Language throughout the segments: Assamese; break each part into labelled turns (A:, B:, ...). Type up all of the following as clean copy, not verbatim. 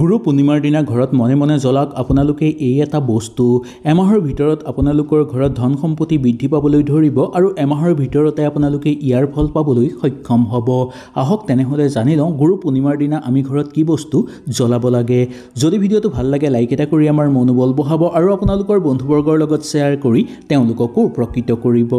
A: গুৰু পূৰ্ণিমাৰ দিনা ঘৰত মনে মনে জ্বলাওক আপোনালোকে এই এটা বস্তু। এমাহৰ ভিতৰত আপোনালোকৰ ঘৰত ধন সম্পত্তি বৃদ্ধি পাবলৈ ধৰিব আৰু এমাহৰ ভিতৰতে আপোনালোকে ইয়াৰ ফল পাবলৈ সক্ষম হ'ব। আহক তেনেহ'লে জানি লওঁ গুৰু পূৰ্ণিমাৰ দিনা আমি ঘৰত কি বস্তু জ্বলাব লাগে। যদি ভিডিঅ'টো ভাল লাগে লাইক এটা কৰি আমাৰ মনোবল বঢ়াব আৰু আপোনালোকৰ বন্ধুবৰ্গৰ লগত শ্বেয়াৰ কৰি তেওঁলোককো উপকৃত কৰিব।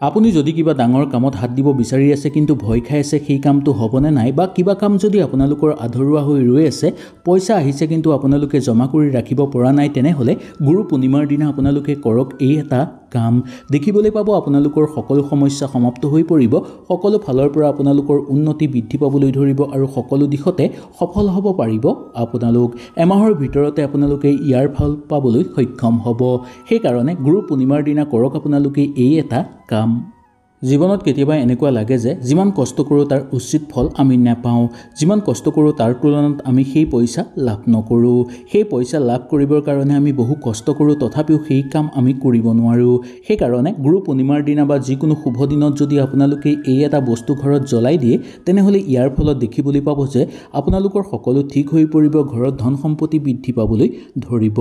A: আপুনি যদি কিবা ডাঙৰ কামত হাত দিব বিচাৰি আছে কিন্তু ভয় খাই আছে সেই কামটো হ'বনে নাই, বা কিবা কাম যদি আপোনালোকৰ আধৰুৱা হৈ ৰৈ আছে, পইচা আহিছে কিন্তু আপোনালোকে জমা কৰি ৰাখিব পৰা নাই, তেনেহ'লে গুৰু পূৰ্ণিমাৰ দিনা আপোনালোকে কৰক এই এটা কাম। দেখিবলৈ পাব আপোনালোকৰ সকলো সমস্যা সমাপ্ত হৈ পৰিব, সকলো ফালৰ পৰা আপোনালোকৰ উন্নতি বৃদ্ধি পাবলৈ ধৰিব আৰু সকলো দিশতে সফল হ'ব পাৰিব আপোনালোক। এমাহৰ ভিতৰতে আপোনালোকে ইয়াৰ ফল পাবলৈ সক্ষম হ'ব। সেইকাৰণে গুৰু পূৰ্ণিমাৰ দিনা কৰক আপোনালোকে এই এটা কাম। জীৱনত কেতিয়াবা এনেকুৱা লাগে যে যিমান কষ্ট কৰোঁ তাৰ উচিত ফল আমি নাপাওঁ, যিমান কষ্ট কৰোঁ তাৰ তুলনাত আমি সেই পইচা লাভ নকৰোঁ। সেই পইচা লাভ কৰিবৰ কাৰণে আমি বহু কষ্ট কৰোঁ, তথাপিও সেই কাম আমি কৰিব নোৱাৰোঁ। সেইকাৰণে গুৰু পূৰ্ণিমাৰ দিনা বা যিকোনো শুভ দিনত যদি আপোনালোকে এই এটা বস্তু ঘৰত জ্বলাই দিয়ে, তেনেহ'লে ইয়াৰ ফলত দেখিবলৈ পাব যে আপোনালোকৰ সকলো ঠিক হৈ পৰিব, ঘৰত ধন সম্পত্তি বৃদ্ধি পাবলৈ ধৰিব,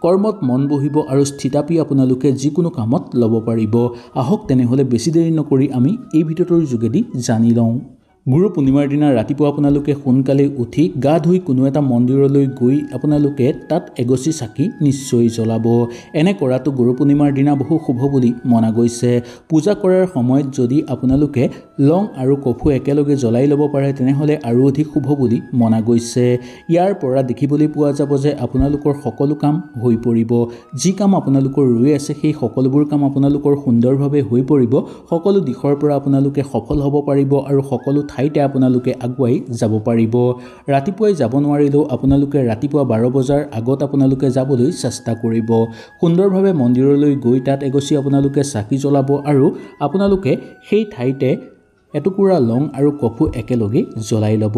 A: কৰ্মত মন বহিব আৰু স্থিতাপি আপোনালোকে যিকোনো কামত ল'ব পাৰিব। আহক তেনেহ'লে বেছি দেৰি কৰি আমি এই ভিডিঅ'টোৰ যোগেদি জানি লওঁ। গুৰু পূৰ্ণিমাৰ দিনা ৰাতিপুৱা আপোনালোকে সোনকালে উঠি গা ধুই কোনো এটা মন্দিৰলৈ গৈ আপোনালোকে তাত এগছি চাকি নিশ্চয় জ্বলাব। এনে কৰাটো গুৰু পূৰ্ণিমাৰ দিনা বহু শুভ বুলি মনা গৈছে। পূজা কৰাৰ সময়ত যদি আপোনালোকে লং আৰু কফু একেলগে জ্বলাই ল'ব পাৰে তেনেহ'লে আৰু অধিক শুভ বুলি মনা গৈছে। ইয়াৰ পৰা দেখিবলৈ পোৱা যাব যে আপোনালোকৰ সকলো কাম হৈ পৰিব, যি কাম আপোনালোকৰ ৰৈ আছে সেই সকলোবোৰ কাম আপোনালোকৰ সুন্দৰভাৱে হৈ পৰিব, সকলো দিশৰ পৰা আপোনালোকে সফল হ'ব পাৰিব আৰু সকলো ঠাইতে আপোনালোকে আগুৱাই যাব পাৰিব। ৰাতিপুৱাই যাব নোৱাৰিলেও আপোনালোকে ৰাতিপুৱা 12 বজাৰ আগত আপোনালোকে যাবলৈ চেষ্টা কৰিব। সুন্দৰভাৱে মন্দিৰলৈ গৈ তাত এগছি আপোনালোকে চাকি জ্বলাব আৰু আপোনালোকে সেই ঠাইতে এটুকুৰা লং আৰু কফু একেলগে জ্বলাই ল'ব।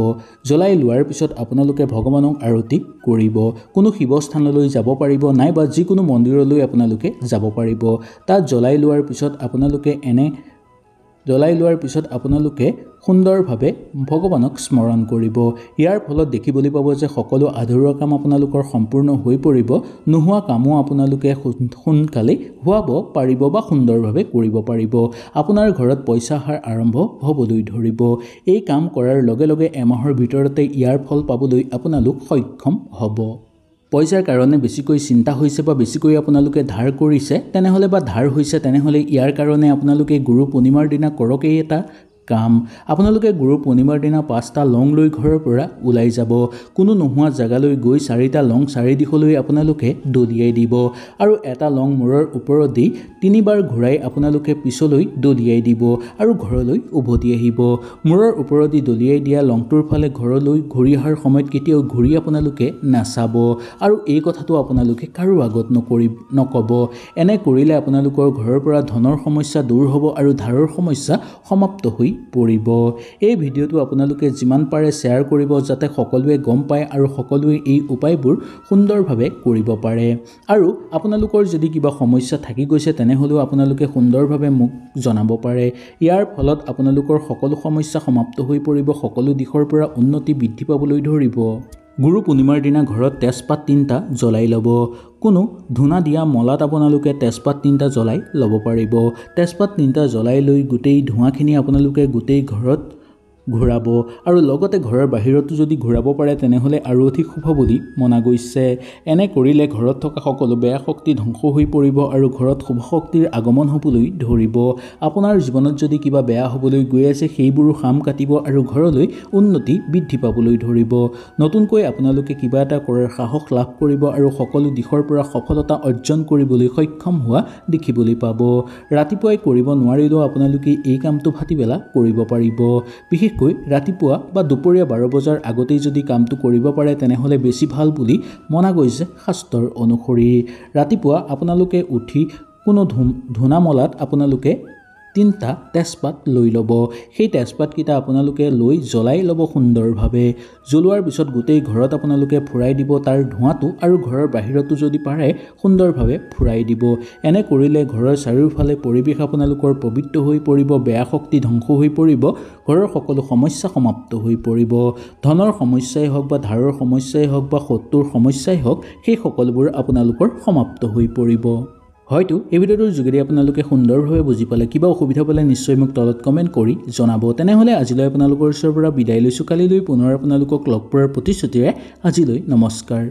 A: জ্বলাই লোৱাৰ পিছত আপোনালোকে ভগৱানক আৰতি কৰিব। কোনো শিৱস্থানলৈ যাব পাৰিব, নাইবা যিকোনো মন্দিৰলৈ আপোনালোকে যাব পাৰিব। তাত জ্বলাই লোৱাৰ পিছত আপোনালোকে সুন্দৰভাৱে ভগৱানক স্মৰণ কৰিব। ইয়াৰ ফলত দেখিবলৈ পাব যে সকলো আধৰুৱা কাম আপোনালোকৰ সম্পূৰ্ণ হৈ পৰিব, নোহোৱা কামো আপোনালোকে সোনকালে হোৱাব পাৰিব বা সুন্দৰভাৱে কৰিব পাৰিব। আপোনাৰ ঘৰত পইচা অহাৰ আৰম্ভ হ'বলৈ ধৰিব। এই কাম কৰাৰ লগে লগে এমাহৰ ভিতৰতে ইয়াৰ ফল পাবলৈ আপোনালোক সক্ষম হ'ব। পইচাৰ কাৰণে বেছিকৈ চিন্তা হৈছে বা বেছিকৈ আপোনালোকে ধাৰ কৰিছে তেনেহ'লে বা ধাৰ হৈছে, তেনেহ'লে ইয়াৰ কাৰণে আপোনালোকে গুৰু পূৰ্ণিমাৰ দিনা কৰক এই এটা কাম। আপোনালোকে গুৰু পূৰ্ণিমাৰ দিনা 5টা লং লৈ ঘৰৰ পৰা ওলাই যাব। কোনো নোহোৱা জেগালৈ গৈ 4টা লং চাৰিদিশলৈ আপোনালোকে দলিয়াই দিব আৰু এটা লং মূৰৰ ওপৰত দি 3বাৰ ঘূৰাই আপোনালোকে পিছলৈ দলিয়াই দিব আৰু ঘৰলৈ উভতি আহিব। মূৰৰ ওপৰত দি দলিয়াই দিয়া লংটোৰ ফালে ঘৰলৈ ঘূৰি অহাৰ সময়ত কেতিয়াও ঘূৰি আপোনালোকে নাচাব আৰু এই কথাটো আপোনালোকে কাৰো আগত নক'ব। এনে কৰিলে আপোনালোকৰ ঘৰৰ পৰা ধনৰ সমস্যা দূৰ হ'ব আৰু ধাৰৰ সমস্যা সমাপ্ত হৈ পৰিব। এই ভিডিঅ'টো আপোনালোকে যিমান পাৰে শ্বেয়াৰ কৰিব যাতে সকলোৱে গম পায় আৰু সকলোৱে এই উপায়বোৰ সুন্দৰভাৱে কৰিব পাৰে। আৰু আপোনালোকৰ যদি কিবা সমস্যা থাকি গৈছে তেনেহ'লেও আপোনালোকে সুন্দৰভাৱে মোক জনাব পাৰে। ইয়াৰ ফলত আপোনালোকৰ সকলো সমস্যা সমাপ্ত হৈ পৰিব, সকলো দিশৰ পৰা উন্নতি বৃদ্ধি পাবলৈ ধৰিব। গুৰু পূৰ্ণিমাৰ দিনা ঘৰত তেজপাত 3টা জ্বলাই ল'ব। কোনো ধূনা দিয়া মলাত আপোনালোকে তেজপাত 3টা জ্বলাই ল'ব পাৰিব। তেজপাত 3টা জ্বলাই লৈ গোটেই ধোঁৱাখিনি আপোনালোকে গোটেই ঘৰত ঘূৰাব আৰু লগতে ঘৰৰ বাহিৰতো যদি ঘূৰাব পাৰে তেনেহ'লে আৰু অধিক শুভ বুলি মনা গৈছে। এনে কৰিলে ঘৰত থকা সকলো বেয়া শক্তি ধ্বংস হৈ পৰিব আৰু ঘৰত শুভ শক্তিৰ আগমন হ'বলৈ ধৰিব। আপোনাৰ জীৱনত যদি কিবা বেয়া হ'বলৈ গৈ আছে সেইবোৰো খাম কাটিব আৰু ঘৰলৈ উন্নতি বৃদ্ধি পাবলৈ ধৰিব। নতুনকৈ আপোনালোকে কিবা এটা কৰাৰ সাহস লাভ কৰিব আৰু সকলো দিশৰ পৰা সফলতা অৰ্জন কৰিবলৈ সক্ষম হোৱা দেখিবলৈ পাব। ৰাতিপুৱাই কৰিব নোৱাৰিলেও আপোনালোকে এই কামটো ভাটিবেলা কৰিব পাৰিব। বিশেষকৈ ৰাতিপুৱা বা দুপৰীয়া 12 বজাৰ আগতেই যদি কামটো কৰিব পাৰে তেনেহ'লে বেছি ভাল বুলি মনা গৈছে শাস্ত্ৰৰ অনুসৰি। ৰাতিপুৱা আপোনালোকে উঠি কোনো ধূনা মলাত আপোনালোকে 3টা তেজপাত লৈ ল'ব। সেই তেজপাতকেইটা আপোনালোকে লৈ জ্বলাই ল'ব সুন্দৰভাৱে। জ্বলোৱাৰ পিছত গোটেই ঘৰত আপোনালোকে ফুৰাই দিব তাৰ ধোঁৱাটো, আৰু ঘৰৰ বাহিৰতো যদি পাৰে সুন্দৰভাৱে ফুৰাই দিব। এনে কৰিলে ঘৰৰ চাৰিওফালে পৰিৱেশ আপোনালোকৰ পবিত্ৰ হৈ পৰিব, বেয়া শক্তি ধ্বংস হৈ পৰিব, ঘৰৰ সকলো সমস্যা সমাপ্ত হৈ পৰিব। ধনৰ সমস্যাই হওক বা ধাৰৰ সমস্যাই হওক বা শত্ৰুৰ সমস্যাই হওক, সেই সকলোবোৰ আপোনালোকৰ সমাপ্ত হৈ পৰিব। হয়তো এই ভিডিঅ'টোৰ যোগেদি আপোনালোকে সুন্দৰভাৱে বুজি পালে। কিবা অসুবিধা পালে নিশ্চয় মোক তলত কমেণ্ট কৰি জনাব। তেনেহ'লে আজিলৈ আপোনালোকৰ ওচৰৰ পৰা বিদায় লৈছোঁ। কালিলৈ পুনৰ আপোনালোকক লগ পোৱাৰ প্ৰতিশ্ৰুতিৰে আজিলৈ নমস্কাৰ।